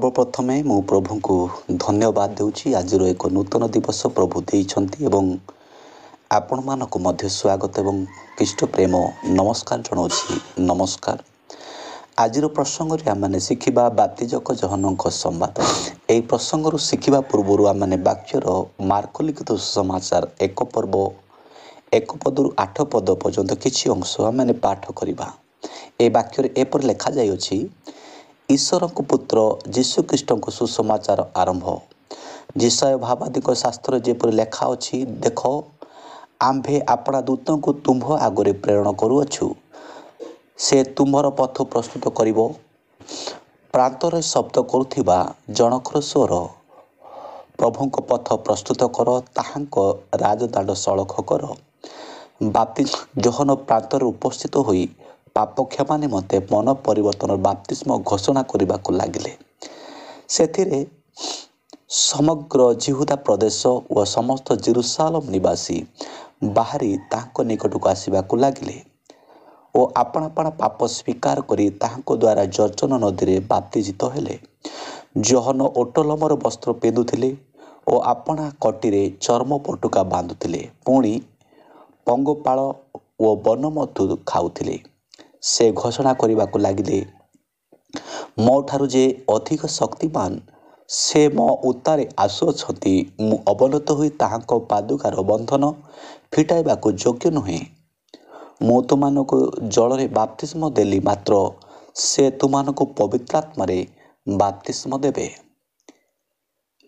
सर्वप्रथमे मु प्रभु को धन्यवाद देउछि। आज एक नूतन दिवस प्रभु देइछन्ति एवं आपण मानक मध्य स्वागत एवं ख्रीष्ट प्रेम नमस्कार जनाउछि। नमस्कार। आज प्रसंग रे आम शिखिबा बाप्तिजक जहनक संवाद। एही प्रसंग रु शिखिबा पूर्व आम वाक्यर मार्क लिखित सुसमाचार 1 पर्व 1 पदरु 8 पद पर्यंत किछि अंश आम पाठ करिबा। ए वाक्य एपर लेखा जाय अछि, ईश्वर को पुत्र जीशु ख्रीष्ट को सुसमाचार आरंभ। जिसाय भावादिक शास्त्र जेपर लेखा अछि, देख आम्भे अपना दूतों को तुम्भ आगरे प्रेरण करूअछु, से तुम्हर पथ प्रस्तुत करिवो। प्रांतर शब्द करुथिबा जनकर स्वर, प्रभुଙ୍କ पथ प्रस्तुत कर, ताहांक राजदांड सड़क कर। बाप्तिज जोहन प्रांतर उपस्थित होई पाप क्षमा निमंते मन परिवर्तन बाप्तिस्म घोषणा करने को लगिले। सेथिरे समग्र जिहुदा प्रदेश व समस्त जेरुसालेम निवासी बाहरी ताहांक निकट को आसवा लगिले ओ आपण आपण पाप स्वीकार करी ताहांक द्वारा जर्जन नदी रे बाप्तिजित हेले। जोहन ओटलमर वस्त्र पिंधुथिले ओ आपणा कटिरे चर्म पटुका बांधुथिले, पुणी पंगोपाल ओ बनमधु खाउथिले। से घोषणा करने को लगिले, मो ठारू जे अधिक शक्तिमान से मो उत्तारे आसुअछंती, मु अवनत होई ताहांक पादुकार बंधन फिटाइबा को योग्य नुहे। मु तुमानको जलरे बाप्तिस्म देली, मात्र से तुमानको पवित्रात्मा रे बाप्तिस्म देबे।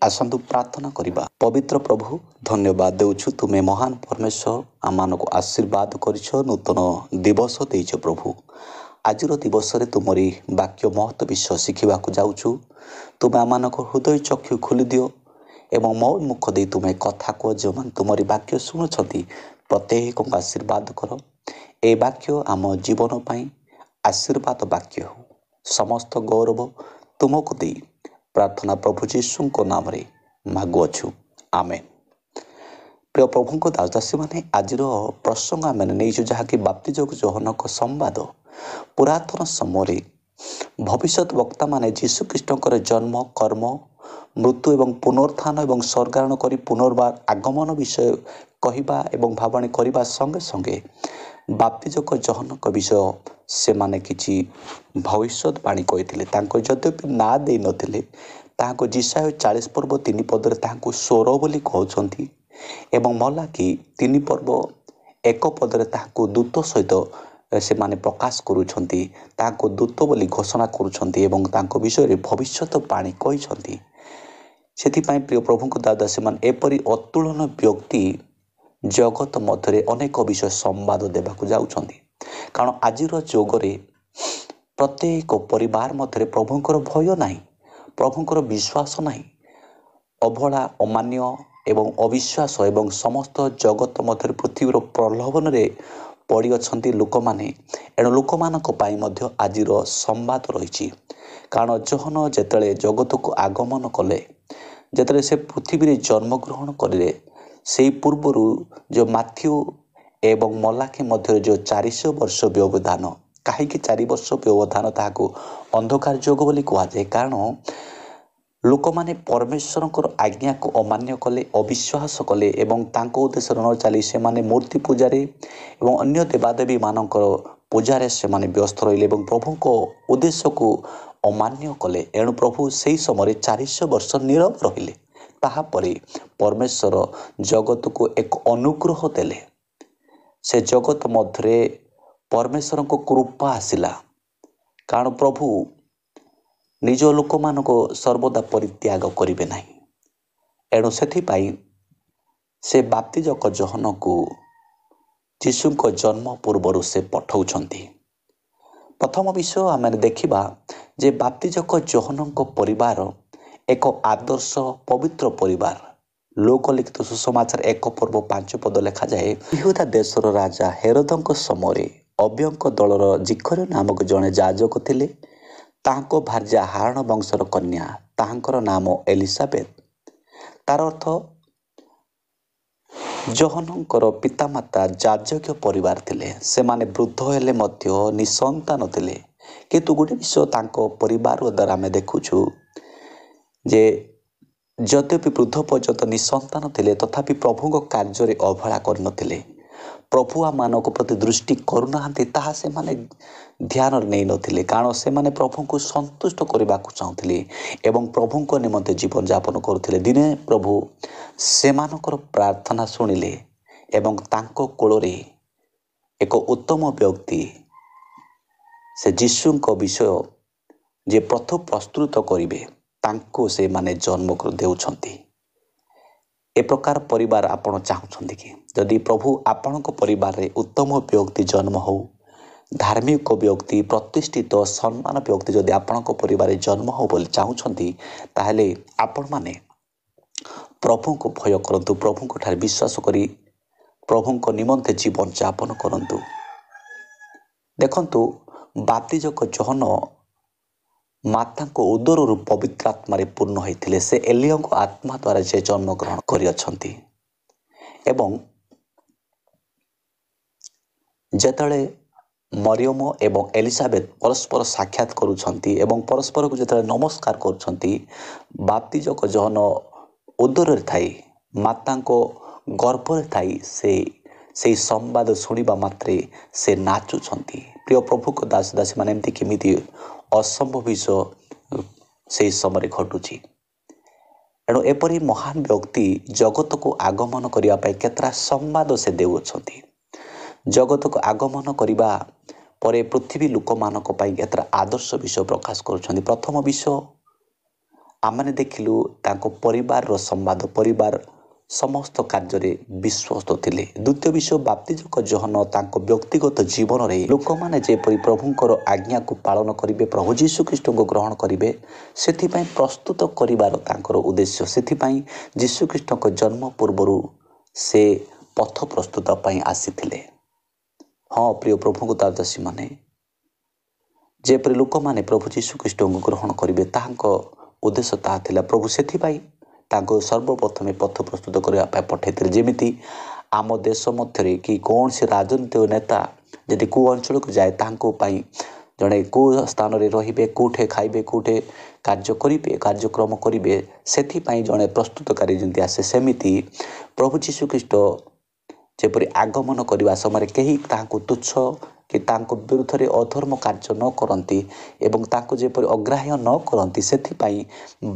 आसंतु प्रार्थना करिबा। पवित्र प्रभु, धन्यवाद देउछु, तुमे महान परमेश्वर आमानको आशीर्वाद करिछ, नूतन दिवस देइछ। प्रभु, आजिर दिवस रे तुमरी वाक्य महत्व विषय शिखिबा को जाउछु। तुमे आमानको हृदय चक्षु खोली दियो एवं मो मुख दे तुमे कथा को जो मन तुमरी वाक्य सुनुछंती प्रत्येक को आशीर्वाद कर। ए वाक्य आम जीवन पई आशीर्वाद वाक्य हो। समस्त गौरव तुमको दे प्रार्थना प्रभु जीशु को नाम रे मागुअछु, आमेन। प्रिय प्रभु को दास दासी माने आज प्रसंग आम नहीं जहाँकि बाप्तिजक जोहनक संवाद। पुरातन समय भविष्य वक्ता माने जीशु ख्रीष्टर जन्म, कर्म, मृत्यु एवं पुनरुत्थान एवं स्वर्गारोहण करी पुनर्बार आगमन विषय कहिबा एवं भावना करने संगे संगे बाप्तिजक जहनक विषय से माने किछि भविष्यवाणी कहिथिले। तांको यद्यपि ना देई नथिले, ताहाको जिसाय 40 पर्व 3 पदरे ताहाको स्वर बोली कहउछंती एवं मलाकी 3 पर्व 1 पदरे ताहाको दूत सहित से माने प्रकाश करूछंती, ताहाको दूत बोली घोषणा करूछंती एवं तांको विषय रे भविष्यवाणी कहिछंती। सेति पई प्रिय प्रभुको दादा से मान एपरि अतुलन व्यक्ति जगत मध्य अनेक विषय संवाद देवाक जाउछंती। कारण आजिर जोगरे प्रत्येक परिवार मध्य प्रभुंकर भय नाही, प्रभुंकर विश्वास नाही, अभला अमान्य एवं अविश्वास एवं समस्त जगत मध्य पृथ्वीर प्रलोभन रे पड़ी अछंती लोक माने। एणु लोक मानक पाई मध्य आजिर संवाद रहिछि। कारण जोहन जेतले जगत को आगमन कले, जेतले से पृथ्वी रे जन्म ग्रहण करिले, सेई पूर्वरु जो माथ्यू एवं मलाखी मध्य जो 400 वर्ष व्यवधान, कहीं 4 वर्ष व्यवधान ताहाको अंधकार जोग बोली कहा जाए। कारण लोक माने परमेश्वर आज्ञा को अमान्य कले, अविश्वास कले एवं तांको उद्देश्य न चली से माने मूर्ति पूजारे एवं अन्य देवादेवी मानकर पूजारे से माने व्यस्त रहिले एवं प्रभु को उद्देश्य को अमान्य कले। एणु प्रभु से समय 400 वर्ष नीरव रहिले। ताहापरे परमेश्वर जगत को एक अनुग्रह देले। से जगत मध्य परमेश्वर को कृपा आसिला। कारण प्रभु निज लोक मान को सर्वदा परित्याग करिवे नाही। एणु सेथिपाई से बाप्तिजक जहन को जीशु को जन्म पूर्वर से पठाउछंती। प्रथम विषय आम देखिबा जे बाप्तिजक जहन को परिवार एक आदर्श पवित्र परिवार। लोकलिखित सुसमाचार 1 पर्व 5 पद लेखा जाए, यहूदा देशर राजा हेरोदଙ୍କ समय अव्यंक दलर जिखर नामक जड़े याजक थिले। ताहांको भार्या हारण वंशर कन्या, ताहांकर नाम एलिसाबेथ। तार अर्थ जोहनଙ୍କର पितामाता याजक परिवार थिले। से माने वृद्ध हेले मध्य निसंतान थिले। किंतु गोटे विषय तांको परिवार द्वारा आम देखुछु ଯେ ଯଦ୍ୟପି ବୃଦ୍ଧ ପର୍ଯ୍ୟନ୍ତ ନିଃସନ୍ତାନ ଥିଲେ ତଥାପି ପ୍ରଭୁଙ୍କ କାର୍ଯ୍ୟରେ ଅବହେଳା କରିନଥିଲେ। ପ୍ରଭୁ ଆମମାନଙ୍କ ପ୍ରତି ଦୃଷ୍ଟି କରୁନାହାନ୍ତି ତାହା ସେମାନେ ଧ୍ୟାନରେ ନେଇନଥିଲେ, କାରଣ ସେମାନେ ପ୍ରଭୁଙ୍କୁ ସନ୍ତୁଷ୍ଟ କରିବାକୁ ଚାହୁଁଥିଲେ ଏବଂ ପ୍ରଭୁଙ୍କ ନିମନ୍ତେ ଜୀବନଯାପନ କରୁଥିଲେ। ଦିନେ ପ୍ରଭୁ ସେମାନଙ୍କର ପ୍ରାର୍ଥନା ଶୁଣିଲେ ଏବଂ ତାଙ୍କ କୋଳରେ ଏକ ଉତ୍ତମ ବ୍ୟକ୍ତି ସେ ଯୀଶୁଙ୍କ ବିଷୟ ଯେ ପ୍ରଥମ ପ୍ରସ୍ତୁତ କରିବେ ତାଙ୍କୁ ସେମାନେ ଜନ୍ମ ଦେଉଛନ୍ତି। ଏ ପ୍ରକାର ପରିବାର ଆପଣ ଚାହୁଁଛନ୍ତି କି? ଯଦି ପ୍ରଭୁ ଆପଣଙ୍କ ପରିବାରରେ ଉତ୍ତମ ବ୍ୟକ୍ତି ଜନ୍ମ ହେଉ, ଧାର୍ମିକ ବ୍ୟକ୍ତି, ପ୍ରତିଷ୍ଠିତ ସମ୍ମାନ ବ୍ୟକ୍ତି ଯଦି ଆପଣଙ୍କ ପରିବାରରେ ଜନ୍ମ ହେଉ ବୋଲି ଚାହୁଁଛନ୍ତି, ତାହେଲେ ଆପଣମାନେ ପ୍ରଭୁଙ୍କୁ ଭୟ କରନ୍ତୁ, ପ୍ରଭୁଙ୍କଠାରେ ବିଶ୍ୱାସ କରି ପ୍ରଭୁଙ୍କ ନିମନ୍ତେ ଜୀବନଯାପନ କରନ୍ତୁ। ଦେଖନ୍ତୁ, ବାପ୍ତିଜକ ଯୋହନ ମାତାଙ୍କ ଉଦରରୁ ପବିତ୍ର ଆତ୍ମାରେ ପୂର୍ଣ୍ଣ ହୋଇଥିଲେ। ସେ ଏଲିୟଙ୍କ ଆତ୍ମା ଦ୍ୱାରା ସେ ଜନ୍ମଗ୍ରହଣ କରିଅଛନ୍ତି ଏବଂ ଯେତେବେଳେ ମରିୟମ ଏବଂ ଏଲିଜାବେଥ ପରସ୍ପର ସାକ୍ଷାତ କରୁଛନ୍ତି ଏବଂ ପରସ୍ପରକୁ ଯେତେବେଳେ ନମସ୍କାର କରୁଛନ୍ତି, ବାପ୍ତିଜକ ଯୋହନ ଉଦରରେ ଥାଇ ମାତାଙ୍କ ଗର୍ଭରେ ଥାଇ ସେହି ସମ୍ବାଦ ଶୁଣିବା ମାତ୍ରେ ସେ ନାଚୁଛନ୍ତି। ପ୍ରିୟ ପ୍ରଭୁଙ୍କ ଦାସ ଦାସୀମାନେ, ଏମିତି କେମିତି ଅସମ୍ଭବ ବିଷୟ ସେହି ସମୟରେ ଘଟୁଛି। ଏଣୁ ଏପରି ମହାନ ବ୍ୟକ୍ତି ଜଗତକୁ ଆଗମନ କରିବା ପାଇଁ କେତେଟା ସମ୍ବାଦ ସେ ଦେଉଅଛନ୍ତି। ଜଗତକୁ ଆଗମନ କରିବା ପରେ ପୃଥିବୀ ଲୋକମାନଙ୍କ ପାଇଁ କେତେଟା ଆଦର୍ଶ ବିଷୟ ପ୍ରକାଶ କରୁଛନ୍ତି। ପ୍ରଥମ ବିଷୟ ଆମମାନେ ଦେଖିଲୁ ତାଙ୍କ ପରିବାରର ସମ୍ବାଦ, ପରିବାର ସମସ୍ତ କାର୍ଯ୍ୟରେ ବିଶ୍ୱସ୍ତ ଥିଲେ। ଦ୍ୱିତୀୟ ବିଷୟ ବାପ୍ତିଜକ ଯୋହନ ତାଙ୍କ ବ୍ୟକ୍ତିଗତ ଜୀବନରେ ଲୋକମାନେ ଯେପରି ପ୍ରଭୁଙ୍କର ଆଜ୍ଞାକୁ ପାଳନ କରିବେ, ପ୍ରଭୁ ଯୀଶୁଖ୍ରୀଷ୍ଟଙ୍କୁ ଗ୍ରହଣ କରିବେ, ସେଥିପାଇଁ ପ୍ରସ୍ତୁତ କରିବାର ତାଙ୍କର ଉଦ୍ଦେଶ୍ୟ। ସେଥିପାଇଁ ଯୀଶୁଖ୍ରୀଷ୍ଟଙ୍କ ଜନ୍ମ ପୂର୍ବରୁ ସେ ପଥ ପ୍ରସ୍ତୁତ ପାଇଁ ଆସିଥିଲେ। ହଁ ପ୍ରିୟ ପ୍ରଭୁଙ୍କ ଦାସୀମାନେ, ଯେପରି ଲୋକମାନେ ପ୍ରଭୁ ଯୀଶୁଖ୍ରୀଷ୍ଟଙ୍କୁ ଗ୍ରହଣ କରିବେ ତାହାଙ୍କ ଉଦ୍ଦେଶ୍ୟ ତାହା ଥିଲା। ପ୍ରଭୁ ସେଥିପାଇଁ ତାଙ୍କୁ ସର୍ବପ୍ରଥମେ ପଥ ପ୍ରସ୍ତୁତ କରିବା ପାଇଁ ପଠାଇଥିଲେ। ଯେମିତି ଆମ ଦେଶ ମଧ୍ୟରେ କି କୌଣସି ରାଜନୈତିକ ନେତା ଯଦି କେଉଁ ଅଞ୍ଚଳକୁ ଯାଏ ତାଙ୍କ ପାଇଁ ଜଣେ କେଉଁ ସ୍ଥାନରେ ରହିବେ, କେଉଁଠି ଖାଇବେ, କେଉଁଠି କାର୍ଯ୍ୟକ୍ରମ କରିବେ, ସେଥିପାଇଁ ଜଣେ ପ୍ରସ୍ତୁତକାରୀ ଯେମିତି ଆସେ, ସେମିତି ପ୍ରଭୁ ଯୀଶୁଖ୍ରୀଷ୍ଟ ଯେପରି ଆଗମନ କରିବା ସମୟରେ କେହି ତାହାଙ୍କୁ ତୁଚ୍ଛ କି ତାଙ୍କ ବିରୁଦ୍ଧରେ ଅଧର୍ମ କାର୍ଯ୍ୟ ନ କରନ୍ତି ଏବଂ ତାଙ୍କୁ ଯେପରି ଅଗ୍ରାହ୍ୟ ନ କରନ୍ତି, ସେଥିପାଇଁ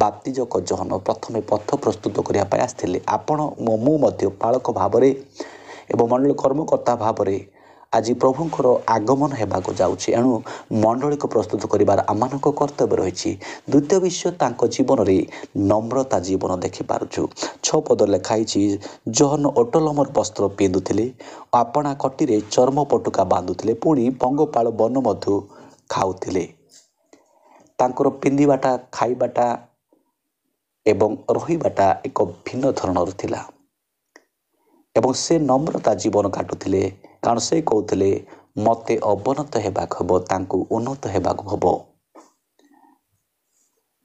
ବାପ୍ତିଜକ ଯୋହନ ପ୍ରଥମେ ପଥ ପ୍ରସ୍ତୁତ କରିବା ପାଇଁ ଆସିଥିଲେ। ଆପଣ ମୁଁ ମଧ୍ୟ ପାଳକ ଭାବରେ ଏବଂ ମଣ୍ଡଳୀ କର୍ମକର୍ତ୍ତା ଭାବରେ ଆଜି ପ୍ରଭୁଙ୍କର ଆଗମନ ହେବାକୁ ଯାଉଛି। ଏଣୁ ମଣ୍ଡଳୀକୁ ପ୍ରସ୍ତୁତ କରିବାର ଆମମାନଙ୍କ କର୍ତ୍ତବ୍ୟ ରହିଛି। ଦ୍ୱିତୀୟ ବିଷୟ, ତାଙ୍କ ଜୀବନରେ ନମ୍ରତା ଜୀବନ ଦେଖିପାରୁଛୁ। 6 ପଦରେ ଲେଖା ହେଇଛି, ଯୋହନ ଓଟଲମର ବସ୍ତ୍ର ପିନ୍ଧୁଥିଲେ, ଆପଣା କଟିରେ ଚର୍ମ ପଟୁକା ବାନ୍ଧୁଥିଲେ, ପୁଣି ପଙ୍ଗପାଳ ବନ ମଧୁ ଖାଉଥିଲେ। ତାଙ୍କର ପିନ୍ଧିବାଟା, ଖାଇବାଟା ଏବଂ ରହିବାଟା ଏକ ଭିନ୍ନ ଧରଣର ଥିଲା ଏବଂ ସେ ନମ୍ରତା ଜୀବନ କାଟୁଥିଲେ, କାରଣ ସେ କହୁଥିଲେ ମୋତେ ଅବନତ ହେବାକୁ ହେବ, ତାଙ୍କୁ ଉନ୍ନତ ହେବାକୁ ହେବ।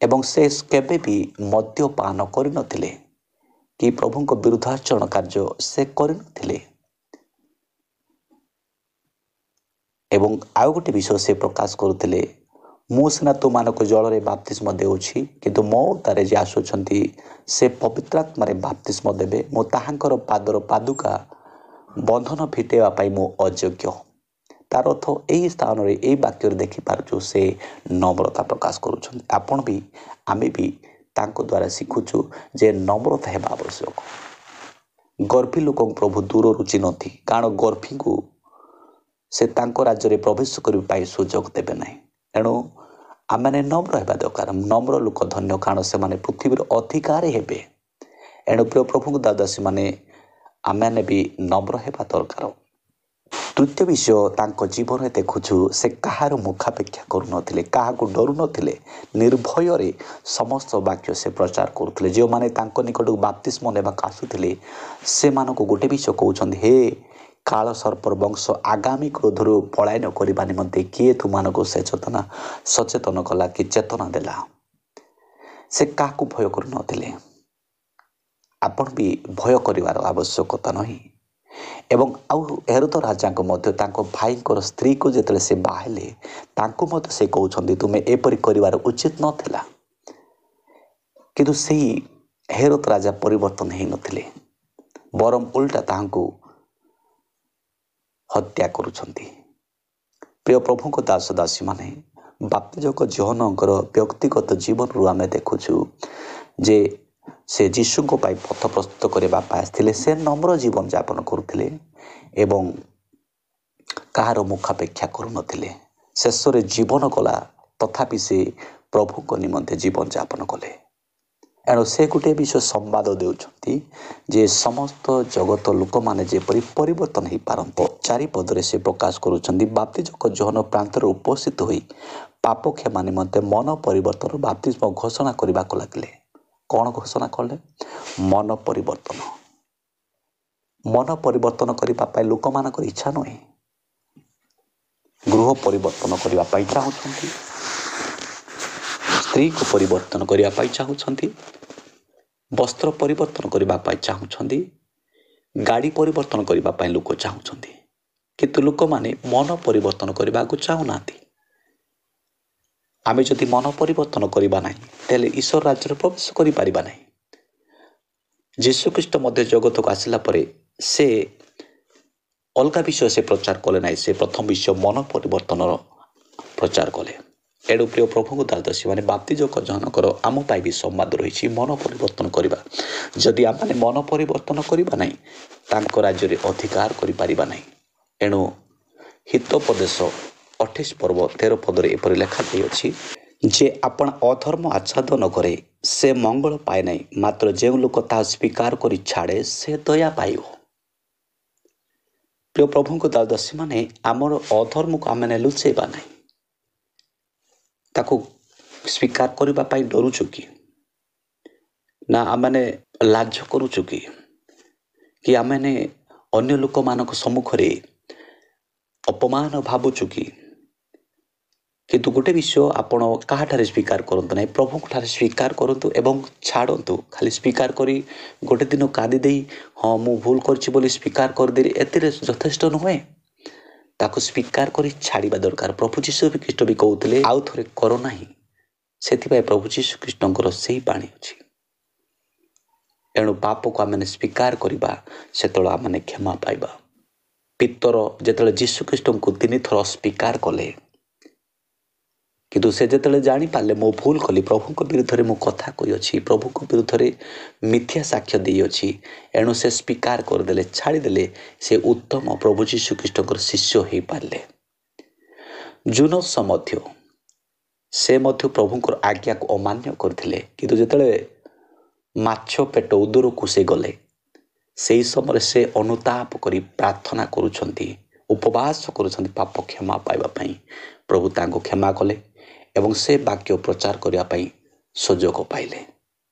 ଏବଂ ସେ କେବେ ବି ମଦ୍ୟପାନ କରିନଥିଲେ କି ପ୍ରଭୁଙ୍କ ବିରୁଦ୍ଧାଚରଣ କାର୍ଯ୍ୟ ସେ କରିନଥିଲେ। ଏବଂ ଆଉ ଗୋଟେ ବିଷୟ ସେ ପ୍ରକାଶ କରୁଥିଲେ, ମୁଁ ସିନା ତୁମମାନଙ୍କୁ ଜଳରେ ବାପ୍ତିସ୍ମ ଦେଉଛି, କିନ୍ତୁ ମୋ ତାରେ ଯେ ଆସୁଛନ୍ତି ସେ ପବିତ୍ରାତ୍ମାରେ ବାପ୍ତିସ୍ମ ଦେବେ। ମୁଁ ତାହାଙ୍କର ପାଦର ପାଦୁକା ବନ୍ଧନ ଫିଟାଇବା ପାଇଁ ମୁଁ ଅଯୋଗ୍ୟ। ତାର ଅର୍ଥ ଏହି ସ୍ଥାନରେ ଏହି ବାକ୍ୟରେ ଦେଖିପାରୁଛୁ ସେ ନମ୍ରତା ପ୍ରକାଶ କରୁଛନ୍ତି। ଆପଣ ବି ଆମେ ବି ତାଙ୍କ ଦ୍ୱାରା ଶିଖୁଛୁ ଯେ ନମ୍ରତା ହେବା ଆବଶ୍ୟକ। ଗର୍ଭୀ ଲୋକଙ୍କୁ ପ୍ରଭୁ ଦୂରରୁ ଚିହ୍ନନ୍ତି, କାରଣ ଗର୍ଭୀଙ୍କୁ ସେ ତାଙ୍କ ରାଜ୍ୟରେ ପ୍ରବେଶ କରିବା ପାଇଁ ସୁଯୋଗ ଦେବେ ନାହିଁ। ଏଣୁ ଆମମାନେ ନମ୍ର ହେବା ଦରକାର। ନମ୍ର ଲୋକ ଧନ୍ୟ, କାରଣ ସେମାନେ ପୃଥିବୀର ଅଧିକାରୀ ହେବେ। ଏଣୁ ପ୍ରିୟ ପ୍ରଭୁଙ୍କ ଦାସୀମାନେ, ଆମମାନେ ବି ନମ୍ର ହେବା ଦରକାର। ତୃତୀୟ ବିଷୟ, ତାଙ୍କ ଜୀବନରେ ଦେଖୁଛୁ ସେ କାହାର ମୁଖାପେକ୍ଷା କରୁନଥିଲେ, କାହାକୁ ଡରୁନଥିଲେ, ନିର୍ଭୟରେ ସମସ୍ତ ବାକ୍ୟ ସେ ପ୍ରଚାର କରୁଥିଲେ। ଯେଉଁମାନେ ତାଙ୍କ ନିକଟକୁ ବାପ୍ତିସ୍ମ ନେବାକୁ ଆସୁଥିଲେ ସେମାନଙ୍କୁ ଗୋଟେ ବିଷୟ କହୁଛନ୍ତି, ହେ କାଳ ସର୍ପର ବଂଶ, ଆଗାମୀ କ୍ରୋଧରୁ ପଳାୟନ କରିବା ନିମନ୍ତେ କିଏ ତୁମମାନଙ୍କୁ ସଚେତନ କଲା କି ଚେତନା ଦେଲା? ସେ କାହାକୁ ଭୟ କରୁନଥିଲେ। ଆପଣ ବି ଭୟ କରିବାର ଆବଶ୍ୟକତା ନାହିଁ। ଏବଂ ଆଉ ହେରୋଦ ରାଜାଙ୍କ ମଧ୍ୟ ତାଙ୍କ ଭାଇଙ୍କର ସ୍ତ୍ରୀକୁ ଯେତେବେଳେ ସେ ବାହାହେଲେ ତାଙ୍କୁ ମଧ୍ୟ ସେ କହୁଛନ୍ତି ତୁମେ ଏପରି କରିବାର ଉଚିତ ନଥିଲା। କିନ୍ତୁ ସେହି ହେରୋଦ ରାଜା ପରିବର୍ତ୍ତନ ହୋଇନଥିଲେ, ବରଂ ଓଲଟା ତାହାଙ୍କୁ ହତ୍ୟା କରୁଛନ୍ତି। ପ୍ରିୟ ପ୍ରଭୁଙ୍କ ଦାସ ଦାସୀମାନେ, ବାପ୍ତିଜକ ଜୋହନଙ୍କର ବ୍ୟକ୍ତିଗତ ଜୀବନରୁ ଆମେ ଦେଖୁଛୁ ଯେ ସେ ଯୀଶୁଙ୍କ ପାଇଁ ପଥ ପ୍ରସ୍ତୁତ କରିବା ପାଇଁ ଆସିଥିଲେ। ସେ ନମ୍ର ଜୀବନଯାପନ କରୁଥିଲେ ଏବଂ କାହାର ମୁଖାପେକ୍ଷା କରୁନଥିଲେ। ଶେଷରେ ଜୀବନ ଗଲା, ତଥାପି ସେ ପ୍ରଭୁଙ୍କ ନିମନ୍ତେ ଜୀବନଯାପନ କଲେ। ଏଣୁ ସେ ଗୋଟିଏ ବିଷୟ ସମ୍ବାଦ ଦେଉଛନ୍ତି ଯେ ସମସ୍ତ ଜଗତ ଲୋକମାନେ ଯେପରି ପରିବର୍ତ୍ତନ ହୋଇପାରନ୍ତି। ଚାରିପଦରେ ସେ ପ୍ରକାଶ କରୁଛନ୍ତି, ବାପ୍ତିଜକ ଜୋହନ ପ୍ରାନ୍ତରେ ଉପସ୍ଥିତ ହୋଇ ପାପ କ୍ଷମା ନିମନ୍ତେ ମନ ପରିବର୍ତ୍ତନ ବାପ୍ତିସ୍ମ ଘୋଷଣା କରିବାକୁ ଲାଗିଲେ। କ'ଣ ଘୋଷଣା କଲେ? ମନ ପରିବର୍ତ୍ତନ। ମନ ପରିବର୍ତ୍ତନ କରିବା ପାଇଁ ଲୋକମାନଙ୍କର ଇଚ୍ଛା ନୁହେଁ। ଗୃହ ପରିବର୍ତ୍ତନ କରିବା ପାଇଁ ଚାହୁଁଛନ୍ତି, ସ୍ତ୍ରୀକୁ ପରିବର୍ତ୍ତନ କରିବା ପାଇଁ ଚାହୁଁଛନ୍ତି, ବସ୍ତ୍ର ପରିବର୍ତ୍ତନ କରିବା ପାଇଁ ଚାହୁଁଛନ୍ତି, ଗାଡ଼ି ପରିବର୍ତ୍ତନ କରିବା ପାଇଁ ଲୋକ ଚାହୁଁଛନ୍ତି, କିନ୍ତୁ ଲୋକମାନେ ମନ ପରିବର୍ତ୍ତନ କରିବାକୁ ଚାହୁଁନାହାନ୍ତି। ଆମେ ଯଦି ମନ ପରିବର୍ତ୍ତନ କରିବା ନାହିଁ, ତାହେଲେ ଈଶ୍ୱର ରାଜ୍ୟରେ ପ୍ରବେଶ କରିପାରିବା ନାହିଁ। ଯୀଶୁଖ୍ରୀଷ୍ଟ ମଧ୍ୟ ଜଗତକୁ ଆସିଲା ପରେ ସେ ଅଲଗା ବିଷୟ ସେ ପ୍ରଚାର କଲେ ନାହିଁ। ସେ ପ୍ରଥମ ବିଷୟ ମନ ପରିବର୍ତ୍ତନର ପ୍ରଚାର କଲେ। ଏଣୁ ପ୍ରିୟ ପ୍ରଭୁଙ୍କ ଦାସୀମାନେ, ବାପ୍ତିଜକ ଜୋହନଙ୍କର ଆମ ପାଇଁ ବି ସମ୍ବାଦ ରହିଛି ମନ ପରିବର୍ତ୍ତନ କରିବା। ଯଦି ଆମେ ମନ ପରିବର୍ତ୍ତନ କରିବା ନାହିଁ, ତାଙ୍କ ରାଜ୍ୟରେ ଅଧିକାର କରିପାରିବା ନାହିଁ। ଏଣୁ ହିତୋପଦେଶ 28 ପର୍ବ 13 ପଦରେ ଏପରି ଲେଖାଯାଇଅଛି ଯେ ଆପଣ ଅଧର୍ମ ଆଚ୍ଛାଦ ନ କରେ ସେ ମଙ୍ଗଳ ପାଏ ନାହିଁ, ମାତ୍ର ଯେଉଁ ଲୋକ ତାହା ସ୍ୱୀକାର କରି ଛାଡ଼େ ସେ ଦୟା ପାଇବ। ପ୍ରିୟ ପ୍ରଭୁଙ୍କ ଦାସୀମାନେ, ଆମର ଅଧର୍ମକୁ ଆମେ ଲୁଚେଇବା ନାହିଁ। ତାକୁ ସ୍ୱୀକାର କରିବା ପାଇଁ ଡରୁଛୁ କି? ନା ଆମେ ଲାଜ କରୁଛୁ କି ଆମେ ଅନ୍ୟ ଲୋକମାନଙ୍କ ସମ୍ମୁଖରେ ଅପମାନ ଭାବୁଛୁ କି? କିନ୍ତୁ ଗୋଟେ ବିଷୟ ଆପଣ କାହାଠାରେ ସ୍ୱୀକାର କରନ୍ତୁ ନାହିଁ, ପ୍ରଭୁଙ୍କଠାରେ ସ୍ୱୀକାର କରନ୍ତୁ ଏବଂ ଛାଡ଼ନ୍ତୁ। ଖାଲି ସ୍ୱୀକାର କରି ଗୋଟେ ଦିନ କାନ୍ଦି ଦେଇ ହଁ ମୁଁ ଭୁଲ କରିଛି ବୋଲି ସ୍ୱୀକାର କରିଦେଲି, ଏଥିରେ ଯଥେଷ୍ଟ ନୁହେଁ। ତାକୁ ସ୍ୱୀକାର କରି ଛାଡ଼ିବା ଦରକାର। ପ୍ରଭୁ ଯୀଶୁଖ୍ରୀଷ୍ଟ ବି କହୁଥିଲେ, ଆଉ ଥରେ କର ନାହିଁ। ସେଥିପାଇଁ ପ୍ରଭୁ ଯୀଶୁଖ୍ରୀଷ୍ଟଙ୍କର ସେହି ବାଣୀ ଅଛି। ଏଣୁ ପାପକୁ ଆମେ ସ୍ୱୀକାର କରିବା, ସେତେବେଳେ ଆମେ କ୍ଷମା ପାଇବା। ପିତର ଯେତେବେଳେ ଯୀଶୁଖ୍ରୀଷ୍ଟଙ୍କୁ 3 ଥର ସ୍ୱୀକାର କଲେ, କିନ୍ତୁ ସେ ଯେତେବେଳେ ଜାଣିପାରିଲେ ମୁଁ ଭୁଲ କଲି, ପ୍ରଭୁଙ୍କ ବିରୁଦ୍ଧରେ ମୁଁ କଥା କହିଅଛି, ପ୍ରଭୁଙ୍କ ବିରୁଦ୍ଧରେ ମିଥ୍ୟା ସାକ୍ଷ୍ୟ ଦେଇଅଛି, ଏଣୁ ସେ ସ୍ୱୀକାର କରିଦେଲେ, ଛାଡ଼ିଦେଲେ। ସେ ଉତ୍ତମ ପ୍ରଭୁ ଯୀଶୁଖ୍ରୀଷ୍ଟଙ୍କର ଶିଷ୍ୟ ହୋଇପାରିଲେ। ଜୁନସ ମଧ୍ୟ ସେ ମଧ୍ୟ ପ୍ରଭୁଙ୍କର ଆଜ୍ଞାକୁ ଅମାନ୍ୟ କରିଥିଲେ, କିନ୍ତୁ ଯେତେବେଳେ ମାଛ ପେଟ ଉଦରକୁ ସେ ଗଲେ, ସେହି ସମୟରେ ସେ ଅନୁତାପ କରି ପ୍ରାର୍ଥନା କରୁଛନ୍ତି, ଉପବାସ କରୁଛନ୍ତି ପାପ କ୍ଷମା ପାଇବା ପାଇଁ। ପ୍ରଭୁ ତାଙ୍କୁ କ୍ଷମା କଲେ ଏବଂ ସେ ବାକ୍ୟ ପ୍ରଚାର କରିବା ପାଇଁ ସୁଯୋଗ ପାଇଲେ।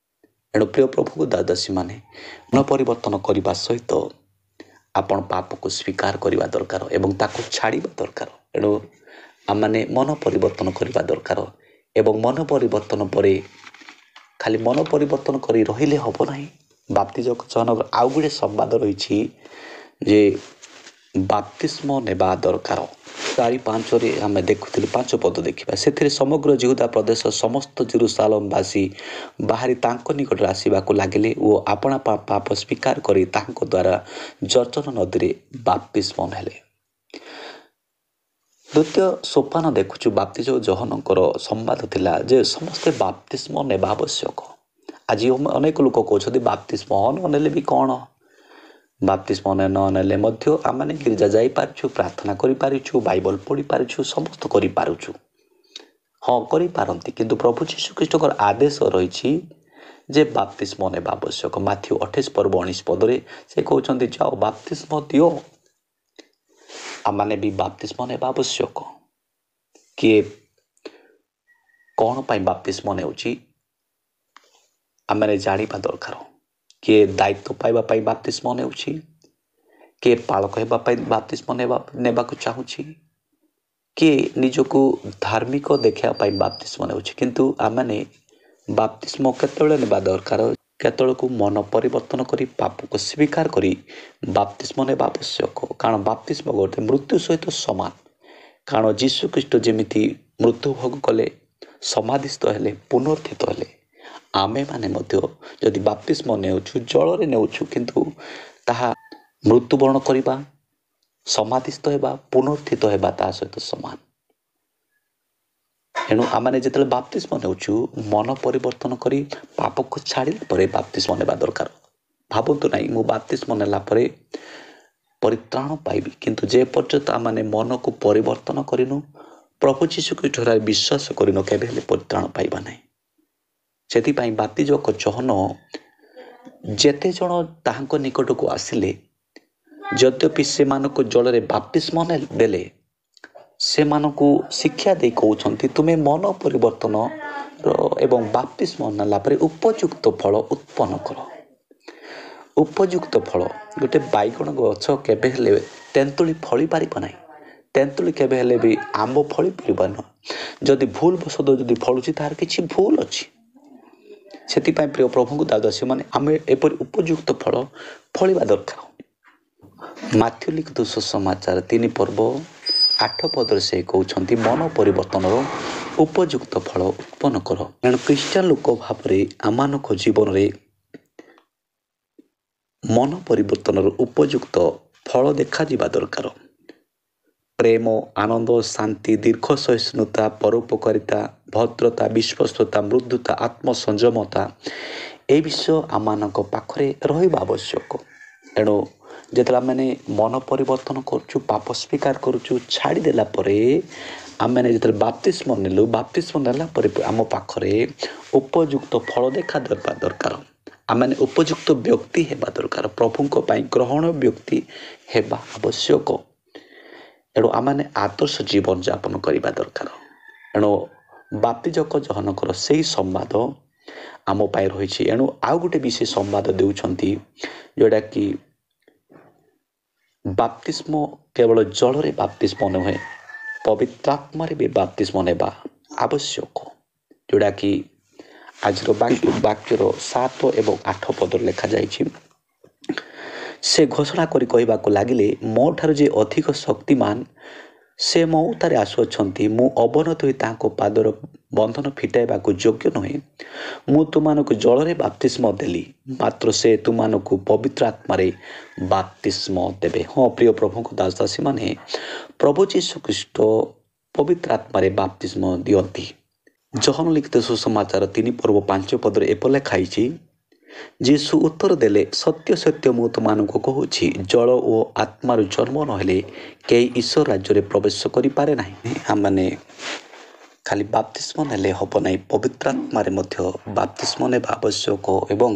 ଏଣୁ ପ୍ରିୟ ପ୍ରଭୁଙ୍କ ଦାସୀମାନେ, ମନ ପରିବର୍ତ୍ତନ କରିବା ସହିତ ଆପଣ ପାପକୁ ସ୍ୱୀକାର କରିବା ଦରକାର ଏବଂ ତାକୁ ଛାଡ଼ିବା ଦରକାର। ଏଣୁ ଆମମାନେ ମନ ପରିବର୍ତ୍ତନ କରିବା ଦରକାର ଏବଂ ମନ ପରିବର୍ତ୍ତନ ପରେ ଖାଲି ମନ ପରିବର୍ତ୍ତନ କରି ରହିଲେ ହେବ ନାହିଁ। ବାପ୍ତିଜକ ଜୋହନଙ୍କର ଆଉ ଗୋଟେ ସମ୍ବାଦ ରହିଛି ଯେ ବାପ୍ତିସ୍ମ ନେବା ଦରକାର। 4:5ରେ ଆମେ ଦେଖୁଥିଲୁ, 5 ପଦ ଦେଖିବା। ସେଥିରେ ସମଗ୍ର ଯିହୁଦା ପ୍ରଦେଶ ସମସ୍ତ ଜେରୁସାଲେମବାସୀ ବାହାରି ତାଙ୍କ ନିକଟରେ ଆସିବାକୁ ଲାଗିଲେ ଓ ଆପଣା ପାପ ସ୍ୱୀକାର କରି ତାହାଙ୍କ ଦ୍ୱାରା ଜର୍ଜନ ନଦୀରେ ବାପ୍ତିସ୍ମ ନେଲେ। ଦ୍ୱିତୀୟ ସୋପାନ ଦେଖୁଛୁ, ବାପ୍ତିଜକ ଜୋହନଙ୍କର ସମ୍ବାଦ ଥିଲା ଯେ ସମସ୍ତେ ବାପ୍ତିସ୍ମ ନେବା ଆବଶ୍ୟକ। ଆଜି ଅନେକ ଲୋକ କହୁଛନ୍ତି ବାପ୍ତିସ୍ମ ନ ନେଲେ ବି କ'ଣ, ବାପ୍ତିସ୍ମ ନ ନେଲେ ମଧ୍ୟ ଆମେ ଗିର୍ଜା ଯାଇପାରୁଛୁ, ପ୍ରାର୍ଥନା କରିପାରୁଛୁ, ବାଇବଲ ପଢ଼ିପାରୁଛୁ, ସମସ୍ତ କରିପାରୁଛୁ। ହଁ, କରିପାରନ୍ତି, କିନ୍ତୁ ପ୍ରଭୁ ଯୀଶୁଖ୍ରୀଷ୍ଟଙ୍କର ଆଦେଶ ରହିଛି ଯେ ବାପ୍ତିସ୍ମ ନେବା ଆବଶ୍ୟକ। ମାଥ୍ୟୁ 28 ପର୍ବ 19 ପଦରେ ସେ କହୁଛନ୍ତି, ଯାଅ ବାପ୍ତିସ୍ମ ଦିଅ। ଆମମାନେ ବି ବାପ୍ତିସ୍ମ ନେବା ଆବଶ୍ୟକ। କିଏ କ'ଣ ପାଇଁ ବାପ୍ତିସ୍ମ ନେଉଛି ଆମେ ଜାଣିବା ଦରକାର। କିଏ ଦାୟିତ୍ୱ ପାଇବା ପାଇଁ ବାପ୍ତିସ୍ମ ନେଉଛି, କିଏ ପାଳକ ହେବା ପାଇଁ ବାପ୍ତିସ୍ମ ନେବାକୁ ଚାହୁଁଛି, କିଏ ନିଜକୁ ଧାର୍ମିକ ଦେଖାଇବା ପାଇଁ ବାପ୍ତିସ୍ମ ନେଉଛି। କିନ୍ତୁ ଆମମାନେ ବାପ୍ତିସ୍ମ କେତେବେଳେ ନେବା ଦରକାର? କେତେବେଳକୁ ମନ ପରିବର୍ତ୍ତନ କରି ପାପକୁ ସ୍ୱୀକାର କରି ବାପ୍ତିସ୍ମ ନେବା ଆବଶ୍ୟକ। କାରଣ ବାପ୍ତିସ୍ମ ଗୋଟେ ମୃତ୍ୟୁ ସହିତ ସମାନ। କାରଣ ଯୀଶୁଖ୍ରୀଷ୍ଟ ଯେମିତି ମୃତ୍ୟୁ ଭୋଗ କଲେ, ସମାଧିସ୍ଥ ହେଲେ, ପୁନରୁତ୍ଥିତ ହେଲେ, आमेମାନେ ମଧ୍ୟ ଯଦି ବାପ୍ତିସ୍ମ ନେଉଛୁ ଜଳରେ ନେଉଛୁ କିନ୍ତୁ ତାହା ମୃତ୍ୟୁବରଣ କରିବା, ସମାଧିସ୍ଥ ହେବା, ପୁନରୁତ୍ଥିତ ହେବା ତା ସହିତ ସମାନ। ଏଣୁ ଆମମାନେ ଯେତେବେଳେ ବାପ୍ତିସ୍ମ ନେଉଛୁ ମନ ପରିବର୍ତ୍ତନ କରି ପାପକୁ ଛାଡ଼ିଲା ପରେ ବାପ୍ତିସ୍ମ ନେବା ଦରକାର। ଭାବନ୍ତୁ ନାହିଁ ମୁଁ ବାପ୍ତିସ୍ମ ନେଲା ପରେ ପରିତ୍ରାଣ ପାଇବି, କିନ୍ତୁ ଯେ ପର୍ଯ୍ୟନ୍ତ ଆମମାନେ ମନକୁ ପରିବର୍ତ୍ତନ କରିନୁ, ପ୍ରଭୁ ଯୀଶୁଖ୍ରୀଷ୍ଟରେ ବିଶ୍ୱାସ କରିନୁ, କେବେ ହେଲେ ପରିତ୍ରାଣ ପାଇବା ନାହିଁ। ସେଥିପାଇଁ ବାପ୍ତିଜକ ଯୋହନ ଯେତେ ଜଣ ତାହାଙ୍କ ନିକଟକୁ ଆସିଲେ, ଯଦ୍ୟପି ସେମାନଙ୍କୁ ଜଳରେ ବାପ୍ତିସ୍ମ ଦେଲେ, ସେମାନଙ୍କୁ ଶିକ୍ଷା ଦେଇ କହୁଛନ୍ତି ତୁମେ ମନ ପରିବର୍ତ୍ତନ ଏବଂ ବାପ୍ତିସ୍ମ ନେଲା ପରେ ଉପଯୁକ୍ତ ଫଳ ଉତ୍ପନ୍ନ କର। ଉପଯୁକ୍ତ ଫଳ, ଗୋଟେ ବାଇଗଣ ଗଛ କେବେ ହେଲେ ତେନ୍ତୁଳି ଫଳି ପାରିବ ନାହିଁ। ତେନ୍ତୁଳି କେବେ ହେଲେ ବି ଆମ୍ବ ଫଳି ପାରିବ ନାହିଁ। ଯଦି ଭୁଲ ବଶତଃ ଯଦି ଫଳୁଛି ତାହାର କିଛି ଭୁଲ ଅଛି। ସେଥିପାଇଁ ପ୍ରିୟ ପ୍ରଭୁଙ୍କୁ ଦାଦାସୀମାନେ ଆମେ ଏପରି ଉପଯୁକ୍ତ ଫଳ ଫଳିବା ଦରକାର। ମାଥ୍ୟୁ ଲିଖିତ ସୁସମାଚାର 3 ପର୍ବ 8 ପଦରେ ସେ କହୁଛନ୍ତି ମନ ପରିବର୍ତ୍ତନର ଉପଯୁକ୍ତ ଫଳ ଉତ୍ପନ୍ନ କର। ଏଣୁ ଖ୍ରୀଷ୍ଟିଆନ ଲୋକ ଭାବରେ ଆମମାନଙ୍କ ଜୀବନରେ ମନ ପରିବର୍ତ୍ତନର ଉପଯୁକ୍ତ ଫଳ ଦେଖାଯିବା ଦରକାର। ପ୍ରେମ, ଆନନ୍ଦ, ଶାନ୍ତି, ଦୀର୍ଘ ସହିଷ୍ଣୁତା, ପରୋପକାରିତା, ଭଦ୍ରତା, ବିଶ୍ୱସ୍ତତା, ମୃଦୁତା, ଆତ୍ମସଂଯମତା, ଏ ବିଷୟ ଆମମାନଙ୍କ ପାଖରେ ରହିବା ଆବଶ୍ୟକ। ଏଣୁ ଯେତେବେଳେ ଆମମାନେ ମନ ପରିବର୍ତ୍ତନ କରୁଛୁ, ପାପ ସ୍ୱୀକାର କରୁଛୁ, ଛାଡ଼ିଦେଲା ପରେ ଆମମାନେ ଯେତେବେଳେ ବାପ୍ତିସ୍ମ ନେଲୁ, ବାପ୍ତିସ୍ମ ନେଲା ପରେ ଆମ ପାଖରେ ଉପଯୁକ୍ତ ଫଳ ଦେଖା ଦେବା ଦରକାର। ଆମମାନେ ଉପଯୁକ୍ତ ବ୍ୟକ୍ତି ହେବା ଦରକାର, ପ୍ରଭୁଙ୍କ ପାଇଁ ଗ୍ରହଣ ବ୍ୟକ୍ତି ହେବା ଆବଶ୍ୟକ। ଏଣୁ ଆମମାନେ ଆଦର୍ଶ ଜୀବନଯାପନ କରିବା ଦରକାର। ଏଣୁ ବାପ୍ତିଜକ ଯୋହନଙ୍କର ସେହି ସମ୍ବାଦ ଆମ ପାଇଁ ରହିଛି। ଏଣୁ ଆଉ ଗୋଟେ ବିଶେଷ ସମ୍ବାଦ ଦେଉଛନ୍ତି, ଯେଉଁଟାକି ବାପ୍ତିସ୍ମ କେବଳ ଜଳରେ ବାପ୍ତିସ୍ମ ନୁହେଁ, ପବିତ୍ରାତ୍ମାରେ ବି ବାପ୍ତିସ୍ମ ନେବା ଆବଶ୍ୟକ। ଯେଉଁଟାକି ଆଜିର ବାକ୍ୟର 7 ଏବଂ 8 ପଦରେ ଲେଖାଯାଇଛି। ସେ ଘୋଷଣା କରି କହିବାକୁ ଲାଗିଲେ, ମୋ ଠାରୁ ଯେ ଅଧିକ ଶକ୍ତିମାନ ସେ ମୋ ଉତ୍ତାରେ ଆସୁଅଛନ୍ତି, ମୁଁ ଅବନତ ହୋଇ ତାଙ୍କ ପାଦର ବନ୍ଧନ ଫିଟାଇବାକୁ ଯୋଗ୍ୟ ନୁହେଁ। ମୁଁ ତୁମମାନଙ୍କୁ ଜଳରେ ବାପ୍ତିସ୍ମ ଦେଲି, ମାତ୍ର ସେ ତୁମମାନଙ୍କୁ ପବିତ୍ର ଆତ୍ମାରେ ବାପ୍ତିସ୍ମ ଦେବେ। ହଁ ପ୍ରିୟ ପ୍ରଭୁଙ୍କ ଦାସଦାସୀମାନେ, ପ୍ରଭୁ ଯୀଶୁଖ୍ରୀଷ୍ଟ ପବିତ୍ର ଆତ୍ମାରେ ବାପ୍ତିସ୍ମ ଦିଅନ୍ତି। ଯୋହନ ଲିଖିତ ସୁସମାଚାର 3 ପର୍ବ 5 ପଦରେ ଏପରି ଲେଖା ହେଇଛି, ଯୀଶୁ ଉତ୍ତର ଦେଲେ, ସତ୍ୟ ସତ୍ୟ ମୁଁ ତୁମମାନଙ୍କୁ କହୁଛି, ଜଳ ଓ ଆତ୍ମାରୁ ଜନ୍ମ ନହେଲେ କେହି ଈଶ୍ୱର ରାଜ୍ୟରେ ପ୍ରବେଶ କରିପାରେ ନାହିଁ। ଆମମାନେ ଖାଲି ବାପ୍ତିସ୍ମ ନେଲେ ହେବ ନାହିଁ, ପବିତ୍ର ଆତ୍ମାରେ ମଧ୍ୟ ବାପ୍ତିସ୍ମ ନେବା ଆବଶ୍ୟକ। ଏବଂ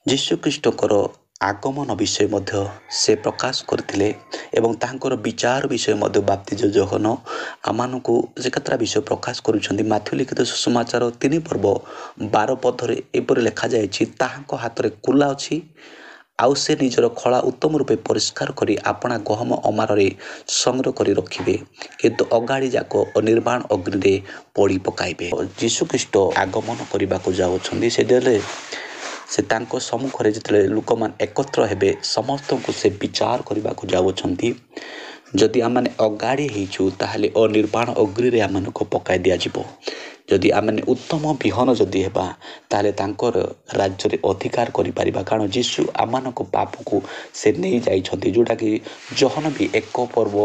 ଯୀଶୁଖ୍ରୀଷ୍ଟଙ୍କର ଆଗମନ ବିଷୟ ମଧ୍ୟ ସେ ପ୍ରକାଶ କରିଥିଲେ ଏବଂ ତାଙ୍କର ବିଚାର ବିଷୟ ମଧ୍ୟ ବାପ୍ତିଜ ଯୋହନ ଆମମାନଙ୍କୁ ସେ କେତେଟା ବିଷୟ ପ୍ରକାଶ କରୁଛନ୍ତି। ମାଥ୍ୟୁ ଲିଖିତ ସୁସମାଚାର 3 ପର୍ବ 12 ପଦରେ ଏପରି ଲେଖାଯାଇଛି, ତାହାଙ୍କ ହାତରେ କୁଲା ଅଛି, ଆଉ ସେ ନିଜର ଖଳା ଉତ୍ତମ ରୂପେ ପରିଷ୍କାର କରି ଆପଣା ଗହମ ଅମାରରେ ସଂଗ୍ରହ କରି ରଖିବେ, କିନ୍ତୁ ଅଗାଡ଼ି ଯାକ ନିର୍ବାଣ ଅଗ୍ନିରେ ପୋଡ଼ି ପକାଇବେ। ଯୀଶୁଖ୍ରୀଷ୍ଟ ଆଗମନ କରିବାକୁ ଯାଉଛନ୍ତି। ସେ ତାଙ୍କ ସମ୍ମୁଖରେ ଯେତେବେଳେ ଲୋକମାନେ ଏକତ୍ର ହେବେ, ସମସ୍ତଙ୍କୁ ସେ ବିଚାର କରିବାକୁ ଯାଉଛନ୍ତି। ଯଦି ଆମମାନେ ଅଗାଡ଼ି ହେଇଛୁ ତାହେଲେ ଅନିର୍ବାଣ ଅଗ୍ନିରେ ଆମମାନଙ୍କୁ ପକାଇ ଦିଆଯିବ। ଯଦି ଆମମାନେ ଉତ୍ତମ ବିହନ ଯଦି ହେବା ତାହେଲେ ତାଙ୍କର ରାଜ୍ୟରେ ଅଧିକାର କରିପାରିବା। କାରଣ ଯୀଶୁ ଆମମାନଙ୍କ ପାପକୁ ସେ ନେଇ ଯାଇଛନ୍ତି, ଯେଉଁଟାକି ଯୋହନ ବି 1 ପର୍ବ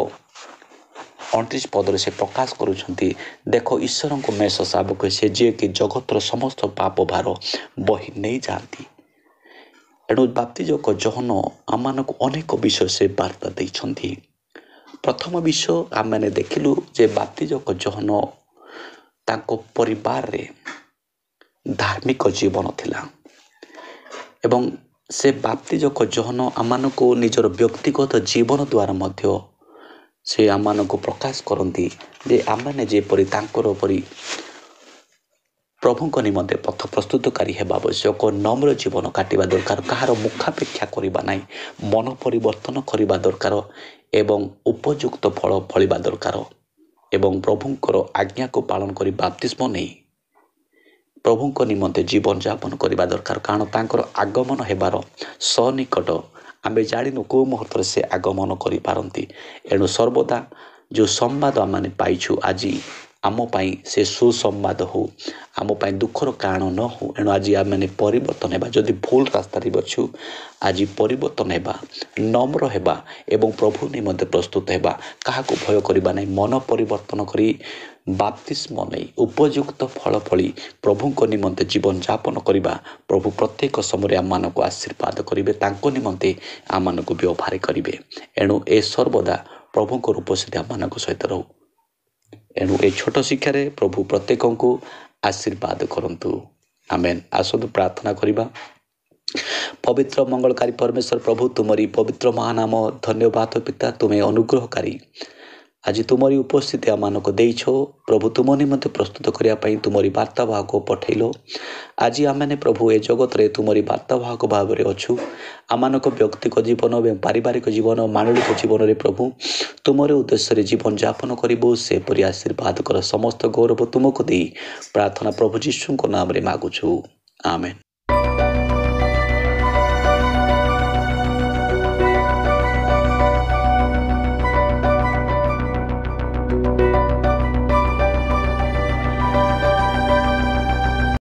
29 ପଦରେ ସେ ପ୍ରକାଶ କରୁଛନ୍ତି, ଦେଖ ଈଶ୍ୱରଙ୍କ ମେଷ ଶାବକ ସେ, ଯିଏକି ଜଗତର ସମସ୍ତ ପାପ ଭାର ବହି ନେଇଯାଆନ୍ତି। ଏଣୁ ବାପ୍ତିଜକ ଯୋହନ ଆମମାନଙ୍କୁ ଅନେକ ବିଷୟ ସେ ବାର୍ତ୍ତା ଦେଇଛନ୍ତି। ପ୍ରଥମ ବିଷୟ ଆମମାନେ ଦେଖିଲୁ ଯେ ବାପ୍ତିଜକ ଯୋହନ ତାଙ୍କ ପରିବାରରେ ଧାର୍ମିକ ଜୀବନ ଥିଲା ଏବଂ ସେ ବାପ୍ତିଜକ ଯୋହନ ଆମମାନଙ୍କୁ ନିଜର ବ୍ୟକ୍ତିଗତ ଜୀବନ ଦ୍ୱାରା ମଧ୍ୟ ସେ ଆମମାନଙ୍କୁ ପ୍ରକାଶ କରନ୍ତି ଯେ ଆମମାନେ ଯେପରି ତାଙ୍କର ପରି ପ୍ରଭୁଙ୍କ ନିମନ୍ତେ ପଥ ପ୍ରସ୍ତୁତକାରୀ ହେବା ଆବଶ୍ୟକ, ନମ୍ର ଜୀବନ କାଟିବା ଦରକାର, କାହାର ମୁଖାପେକ୍ଷା କରିବା ନାହିଁ, ମନ ପରିବର୍ତ୍ତନ କରିବା ଦରକାର ଏବଂ ଉପଯୁକ୍ତ ଫଳ ଫଳିବା ଦରକାର ଏବଂ ପ୍ରଭୁଙ୍କର ଆଜ୍ଞାକୁ ପାଳନ କରି ବାପ୍ତିସ୍ମ ନେଇ ପ୍ରଭୁଙ୍କ ନିମନ୍ତେ ଜୀବନଯାପନ କରିବା ଦରକାର। କାରଣ ତାଙ୍କର ଆଗମନ ହେବାର ସନ୍ନିକଟ ଆମେ ଜାଣିନୁ କେଉଁ ମୁହୂର୍ତ୍ତରେ ସେ ଆଗମନ କରିପାରନ୍ତି। ଏଣୁ ସର୍ବଦା ଯେଉଁ ସମ୍ବାଦ ଆମେ ପାଇଛୁ, ଆଜି आम पाई से सुसंवाद हो आम पाई दुखर कारण न हो एणु आज आम मैंने परिवर्तन हेबा जदि भूल रास्ता अच्छु आज परिवर्तन हेबा नम्र हेबा एवं प्रभु निमंते प्रस्तुत हेबा क्या भय करबा नहीं मन परिवर्तन करी बाप्तिस्म नहीं उपयुक्त फल फली प्रभु निमंते जीवन यापन करबा प्रभु प्रत्येक समय आम मानक आशीर्वाद करेंगे तांको निमंते आम मानक व्यवहार करेंगे एणु ए सर्वदा प्रभु उपस्थिति आम मानक सहित रहू एणु ए छोट शिक्षार प्रभु प्रत्येक को आशीर्वाद करंतु आमेन। आसतु प्रार्थना करिबा। पवित्र मंगलकारी परमेश्वर प्रभु तुमरी पवित्र महानाम धन्यवाद पिता तुम्हें अनुग्रहकारी आज तुमरी उपस्थिति आमानक देइछो प्रभु तुम निमंते प्रस्तुत करने तुमरी वार्तावाहक पठेलो आज आमने प्रभु ए जगत रे तुमरी वार्तावाहक भाव में अच्छु आमानक व्यक्तिगत जीवन एवं पारिवारिक जीवन मानविक जीवन रे प्रभु तुमरे उद्देश्य जीवन यापन करू से परि आशीर्वाद कर समस्त गौरव तुमको दे प्रार्थना प्रभु यीशु नाम रे मागुछु आमेन।